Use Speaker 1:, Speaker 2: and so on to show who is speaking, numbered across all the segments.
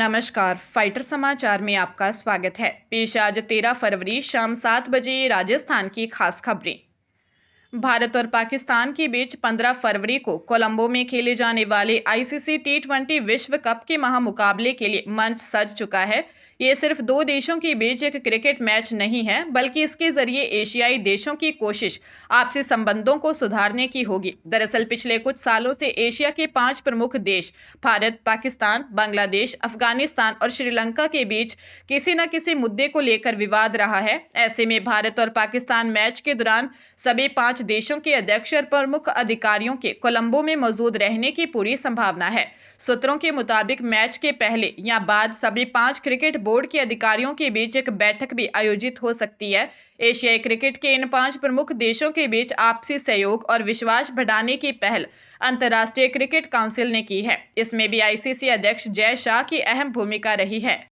Speaker 1: नमस्कार, फाइटर समाचार में आपका स्वागत है। पेश आज 13 फरवरी शाम 7 बजे राजस्थान की खास खबरें। भारत और पाकिस्तान के बीच 15 फरवरी को कोलंबो में खेले जाने वाले आईसीसी टी20 विश्व कप के महामुकाबले के लिए मंच सज चुका है। ये सिर्फ दो देशों के बीच एक क्रिकेट मैच नहीं है, बल्कि इसके जरिए एशियाई देशों की कोशिश आपसी संबंधों को सुधारने की होगी। दरअसल पिछले कुछ सालों से एशिया के 5 प्रमुख देश भारत, पाकिस्तान, बांग्लादेश, अफगानिस्तान और श्रीलंका के बीच किसी न किसी मुद्दे को लेकर विवाद रहा है। ऐसे में भारत और पाकिस्तान मैच के दौरान सभी 5 देशों के अध्यक्ष और प्रमुख अधिकारियों के कोलंबो में मौजूद रहने की पूरी संभावना है। सूत्रों के मुताबिक मैच के पहले या बाद सभी 5 क्रिकेट बोर्ड के अधिकारियों के बीच एक बैठक भी आयोजित हो सकती है। एशियाई क्रिकेट के इन 5 प्रमुख देशों के बीच आपसी सहयोग और विश्वास बढ़ाने की पहल अंतर्राष्ट्रीय क्रिकेट काउंसिल ने की है। इसमें भी आईसीसी अध्यक्ष जय शाह की अहम भूमिका रही है।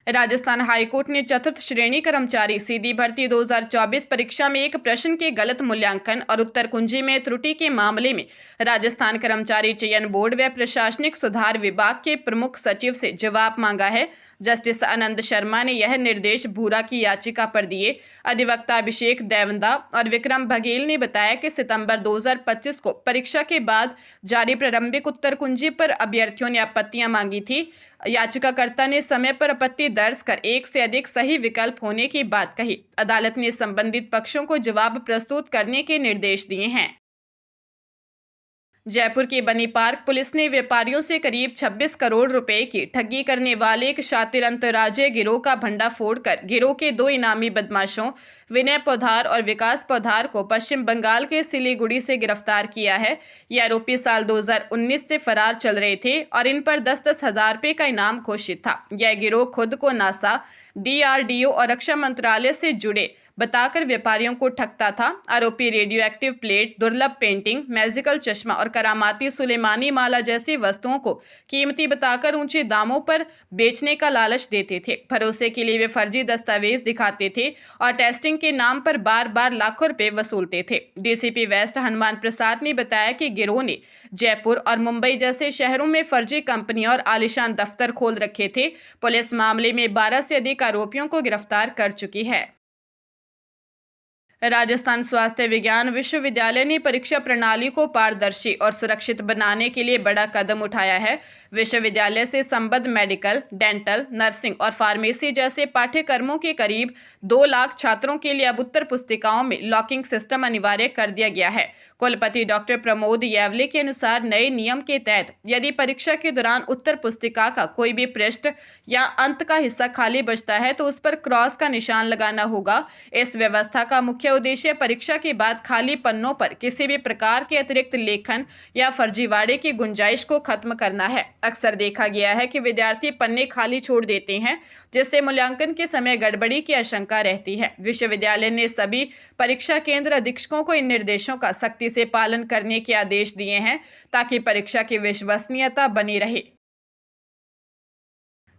Speaker 1: राजस्थान हाईकोर्ट ने चतुर्थ श्रेणी कर्मचारी सीधी भर्ती 2024 परीक्षा में एक प्रश्न के गलत मूल्यांकन और उत्तर कुंजी में त्रुटि के मामले में राजस्थान कर्मचारी चयन बोर्ड व प्रशासनिक सुधार विभाग के प्रमुख सचिव से जवाब मांगा है। जस्टिस आनंद शर्मा ने यह निर्देश भूरा की याचिका पर दिए। अधिवक्ता अभिषेक देवंदा और विक्रम बघेल ने बताया कि सितंबर 2025 को परीक्षा के बाद जारी प्रारंभिक उत्तर कुंजी पर अभ्यर्थियों ने आपत्तियां मांगी थी। याचिकाकर्ता ने समय पर आपत्ति दर्ज कर एक से अधिक सही विकल्प होने की बात कही। अदालत ने संबंधित पक्षों को जवाब प्रस्तुत करने के निर्देश दिए हैं। जयपुर की बनी पार्क पुलिस ने व्यापारियों से करीब 26 करोड़ रुपए की ठगी करने वाले एक शातिर अंतर्राज्यीय गिरोह का भंडाफोड़ कर गिरोह के 2 इनामी बदमाशों विनय पौधार और विकास पौधार को पश्चिम बंगाल के सिलीगुड़ी से गिरफ्तार किया है। ये आरोपी साल 2019 से फरार चल रहे थे और इन पर 10-10 हजार रुपए का इनाम घोषित था। यह गिरोह खुद को नासा, DRDO और रक्षा मंत्रालय से जुड़े बताकर व्यापारियों को ठगता था। आरोपी रेडियो एक्टिव प्लेट, दुर्लभ पेंटिंग, मैजिकल चश्मा और करामाती सुलेमानी माला जैसी वस्तुओं को कीमती बताकर ऊंचे दामों पर बेचने का लालच देते थे। भरोसे के लिए वे फर्जी दस्तावेज दिखाते थे और टेस्टिंग के नाम पर बार बार लाखों रुपए वसूलते थे। डीसीपी वेस्ट हनुमान प्रसाद ने बताया कि गिरोह ने जयपुर और मुंबई जैसे शहरों में फर्जी कंपनियां और आलीशान दफ्तर खोल रखे थे। पुलिस मामले में 12 से अधिक आरोपियों को गिरफ्तार कर चुकी है। राजस्थान स्वास्थ्य विज्ञान विश्वविद्यालय ने परीक्षा प्रणाली को पारदर्शी और सुरक्षित बनाने के लिए बड़ा कदम उठाया है। विश्वविद्यालय से संबद्ध मेडिकल, डेंटल, नर्सिंग और फार्मेसी जैसे पाठ्यक्रमों के करीब 2 लाख छात्रों के लिए अब उत्तर पुस्तिकाओं में लॉकिंग सिस्टम अनिवार्य कर दिया गया है। कुलपति डॉक्टर प्रमोद यावले के अनुसार नए नियम के तहत यदि परीक्षा के दौरान उत्तर पुस्तिका का कोई भी पृष्ठ या अंत का हिस्सा खाली बचता है तो उस पर क्रॉस का निशान लगाना होगा। इस व्यवस्था का मुख्य उद्देश्य परीक्षा के बाद खाली पन्नों पर किसी भी प्रकार के अतिरिक्त लेखन या फर्जीवाड़े की गुंजाइश को खत्म करना है। अक्सर देखा गया है कि विद्यार्थी पन्ने खाली छोड़ देते हैं, जिससे मूल्यांकन के समय गड़बड़ी की आशंका रहती है। विश्वविद्यालय ने सभी परीक्षा केंद्र अधीक्षकों को इन निर्देशों का सख्ती से पालन करने के आदेश दिए हैं ताकि परीक्षा की विश्वसनीयता बनी रहे।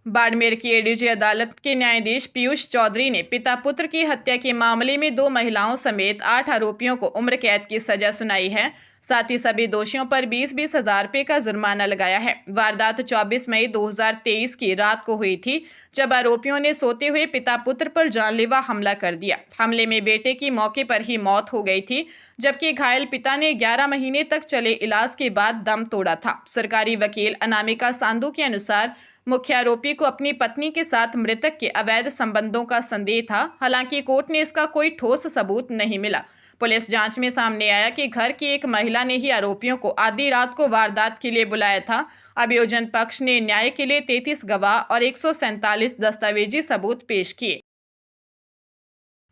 Speaker 1: बाड़मेर की एडीजे अदालत के न्यायाधीश पीयूष चौधरी ने पिता पुत्र की हत्या के मामले में 2 महिलाओं समेत 8 आरोपियों को उम्र कैद की सजा सुनाई है। साथ ही सभी दोषियों पर 20-20 हजार रुपए का जुर्माना लगाया है। वारदात 24 मई 2023 की रात को हुई थी, जब आरोपियों ने सोते हुए पिता पुत्र पर जानलेवा हमला कर दिया। हमले में बेटे की मौके पर ही मौत हो गई थी, जबकि घायल पिता ने 11 महीने तक चले इलाज के बाद दम तोड़ा था। सरकारी वकील अनामिका सांधू के अनुसार मुख्य आरोपी को अपनी पत्नी के साथ मृतक के अवैध संबंधों का संदेह था। हालांकि कोर्ट ने इसका कोई ठोस सबूत नहीं मिला। पुलिस जांच में सामने आया कि घर की एक महिला ने ही आरोपियों को आधी रात को वारदात के लिए बुलाया था। अभियोजन पक्ष ने न्याय के लिए 33 गवाह और 147 दस्तावेजी सबूत पेश किए।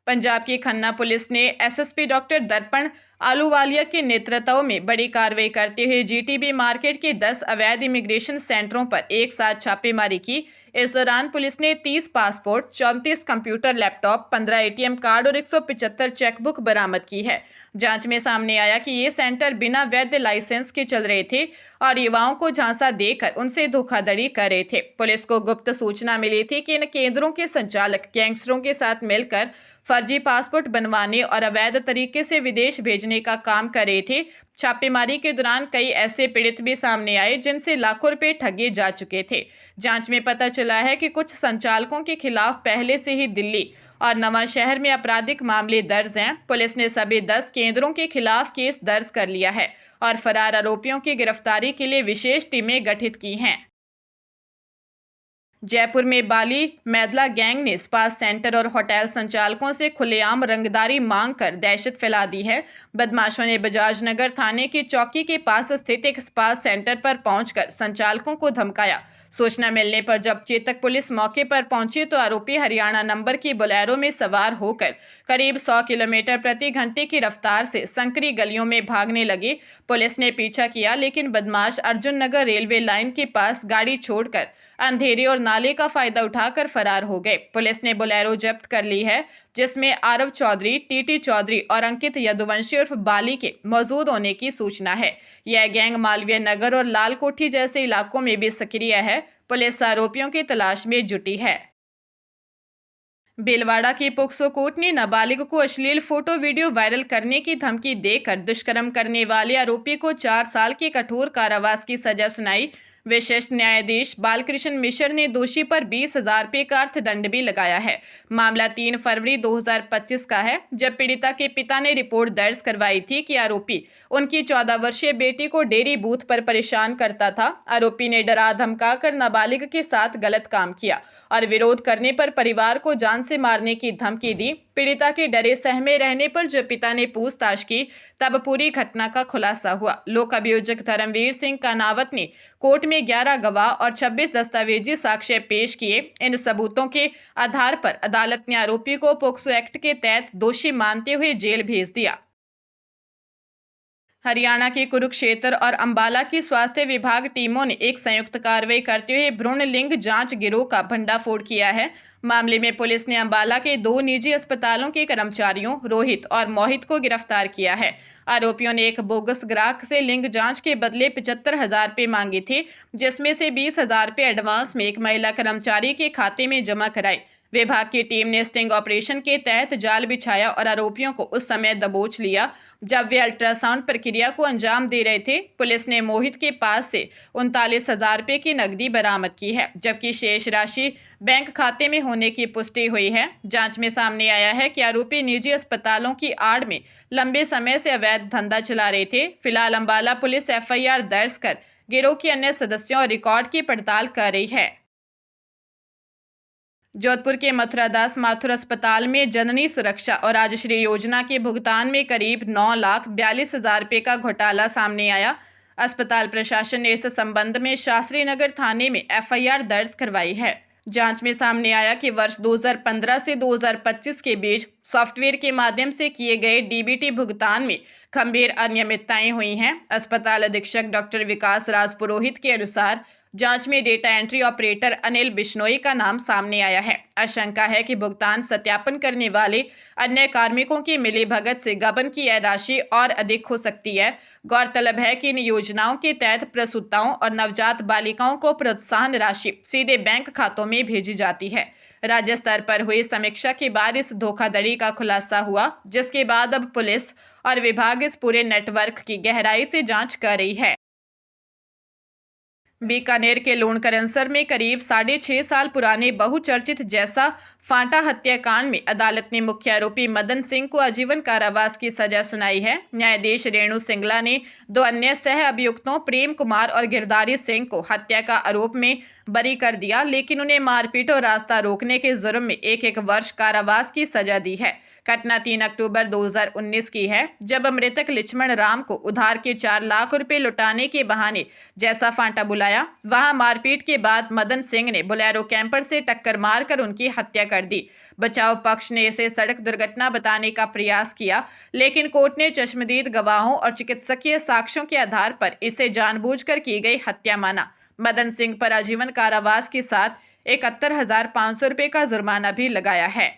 Speaker 1: पंजाब की खन्ना पुलिस ने एसएसपी डॉक्टर दर्पण आलूवालिया के नेतृत्व में बड़ी कार्रवाई करते हुए जीटीबी मार्केट के 10 अवैध इमिग्रेशन सेंटरों पर एक साथ छापेमारी की। इस दौरान पुलिस ने 30 passport, 34 computer laptop, 15 ATM card और 175 चेकबुक बरामद की है। जांच में सामने आया कि ये सेंटर बिना वैध लाइसेंस के चल रहे थे और युवाओं को झांसा देकर उनसे धोखाधड़ी कर रहे थे। पुलिस को गुप्त सूचना मिली थी कि इन केंद्रों के संचालक गैंगस्टरों के साथ मिलकर फर्जी पासपोर्ट बनवाने और अवैध तरीके से विदेश भेजने का काम कर रहे थे। छापेमारी के दौरान कई ऐसे पीड़ित भी सामने आए जिनसे लाखों रुपए ठगे जा चुके थे। जांच में पता चला है कि कुछ संचालकों के खिलाफ पहले से ही दिल्ली और नवांशहर में आपराधिक मामले दर्ज हैं। पुलिस ने सभी 10 केंद्रों के खिलाफ केस दर्ज कर लिया है और फरार आरोपियों की गिरफ्तारी के लिए विशेष टीमें गठित की हैं। जयपुर में बाली मैदला गैंग ने स्पा सेंटर और होटल संचालकों से खुलेआम रंगदारी मांगकर दहशत फैला दी है। बदमाशों ने बजाज नगर थाने की चौकी के पास स्थित एक स्पा सेंटर पर पहुंचकर संचालकों को धमकाया। सूचना मिलने पर जब चेतक पुलिस मौके पर पहुंची तो आरोपी हरियाणा नंबर की बोलेरो में सवार होकर करीब 100 किलोमीटर प्रति घंटे की रफ्तार से संकरी गलियों में भागने लगे। पुलिस ने पीछा किया लेकिन बदमाश अर्जुन नगर रेलवे लाइन के पास गाड़ी छोड़कर अंधेरे और नाले का फायदा उठाकर फरार हो गए। पुलिस ने बोलेरो जब्त कर ली है जिसमें आरव चौधरी, टीटी चौधरी और अंकित यदुवंशी उर्फ बाली के मौजूद होने की सूचना है। यह गैंग मालवीय नगर और लाल कोठी जैसे इलाकों में भी सक्रिय है। पुलिस आरोपियों की तलाश में जुटी है। भीलवाड़ा की पोक्सो कोर्ट ने नाबालिग को अश्लील फोटो वीडियो वायरल करने की धमकी देकर दुष्कर्म करने वाले आरोपी को 4 साल के कठोर कारावास की सजा सुनाई। विशिष्ट न्यायाधीश बालकृष्ण मिश्र ने दोषी पर 20,000 रुपये का अर्थदंड भी लगाया है। मामला 3 फरवरी 2025 का है, जब पीड़िता के पिता ने रिपोर्ट दर्ज करवाई थी कि आरोपी उनकी 14 वर्षीय बेटी को डेयरी बूथ पर परेशान करता था। आरोपी ने डरा धमकाकर नाबालिग के साथ गलत काम किया और विरोध करने पर परिवार को जान से मारने की धमकी दी। पीड़िता के डरे सहमे रहने पर जब पिता ने पूछताछ की तब पूरी घटना का खुलासा हुआ। लोक अभियोजक धर्मवीर सिंह कानावत ने कोर्ट में 11 गवाह और 26 दस्तावेजी साक्ष्य पेश किए। इन सबूतों के आधार पर अदालत ने आरोपी को पोक्सो एक्ट के तहत दोषी मानते हुए जेल भेज दिया। हरियाणा के कुरुक्षेत्र और अंबाला की स्वास्थ्य विभाग टीमों ने एक संयुक्त कार्रवाई करते हुए भ्रूण लिंग जांच गिरोह का भंडाफोड़ किया है। मामले में पुलिस ने अंबाला के 2 निजी अस्पतालों के कर्मचारियों रोहित और मोहित को गिरफ्तार किया है। आरोपियों ने एक बोगस ग्राहक से लिंग जांच के बदले 75,000 रुपये मांगे थे, जिसमें से 20,000 रुपये एडवांस में एक महिला कर्मचारी के खाते में जमा कराए। विभाग की टीम ने स्टिंग ऑपरेशन के तहत जाल बिछाया और आरोपियों को उस समय दबोच लिया जब वे अल्ट्रासाउंड प्रक्रिया को अंजाम दे रहे थे। पुलिस ने मोहित के पास से 39,000 रुपये की नकदी बरामद की है, जबकि शेष राशि बैंक खाते में होने की पुष्टि हुई है। जांच में सामने आया है कि आरोपी निजी अस्पतालों की आड़ में लंबे समय से अवैध धंधा चला रहे थे। फिलहाल अंबाला पुलिस FIR दर्ज कर गिरोह के अन्य सदस्यों और रिकॉर्ड की पड़ताल कर रही है। जोधपुर के मथुरादास माथुर अस्पताल में जननी सुरक्षा और राजश्री योजना के भुगतान में करीब 9,42,000 रुपये का घोटाला सामने आया। अस्पताल प्रशासन ने इस संबंध में शास्त्री नगर थाने में FIR दर्ज करवाई है। जांच में सामने आया कि वर्ष 2015 से 2025 के बीच सॉफ्टवेयर के माध्यम से किए गए DBT भुगतान में गंभीर अनियमितताएं हुई हैं। अस्पताल अधीक्षक डॉक्टर विकास राज पुरोहित के अनुसार जांच में data entry operator Anil Bishnoi का नाम सामने आया है। आशंका है कि भुगतान सत्यापन करने वाले अन्य कार्मिकों की मिलीभगत से गबन की यह राशि और अधिक हो सकती है। गौरतलब है कि इन योजनाओं के तहत प्रसूताओं और नवजात बालिकाओं को प्रोत्साहन राशि सीधे बैंक खातों में भेजी जाती है। राज्य स्तर पर हुई समीक्षा के बाद इस धोखाधड़ी का खुलासा हुआ, जिसके बाद अब पुलिस और विभाग इस पूरे नेटवर्क की गहराई से जांच कर रही है। बीकानेर के लोणकरनसर में करीब 6.5 साल पुराने बहुचर्चित जैसा फांटा हत्याकांड में अदालत ने मुख्य आरोपी मदन सिंह को आजीवन कारावास की सजा सुनाई है। न्यायाधीश रेणु सिंगला ने 2 अन्य सह अभियुक्तों प्रेम कुमार और गिरधारी सिंह को हत्या का आरोप में बरी कर दिया, लेकिन उन्हें मारपीट और रास्ता रोकने के जुर्म में 1-1 वर्ष कारावास की सजा दी है। घटना 3 अक्टूबर 2019 की है, जब मृतक लक्ष्मण राम को उधार के 4 लाख रुपए लौटाने के बहाने जैसा फांटा बुलाया। वहां मारपीट के बाद मदन सिंह ने बोलेरो कैंपर से टक्कर मारकर उनकी हत्या कर दी। बचाव पक्ष ने इसे सड़क दुर्घटना बताने का प्रयास किया, लेकिन कोर्ट ने चश्मदीद गवाहों और चिकित्सकीय साक्ष्यों के आधार पर इसे जानबूझकर की गई हत्या माना। मदन सिंह पर आजीवन कारावास के साथ 71,500 रुपये का जुर्माना भी लगाया है।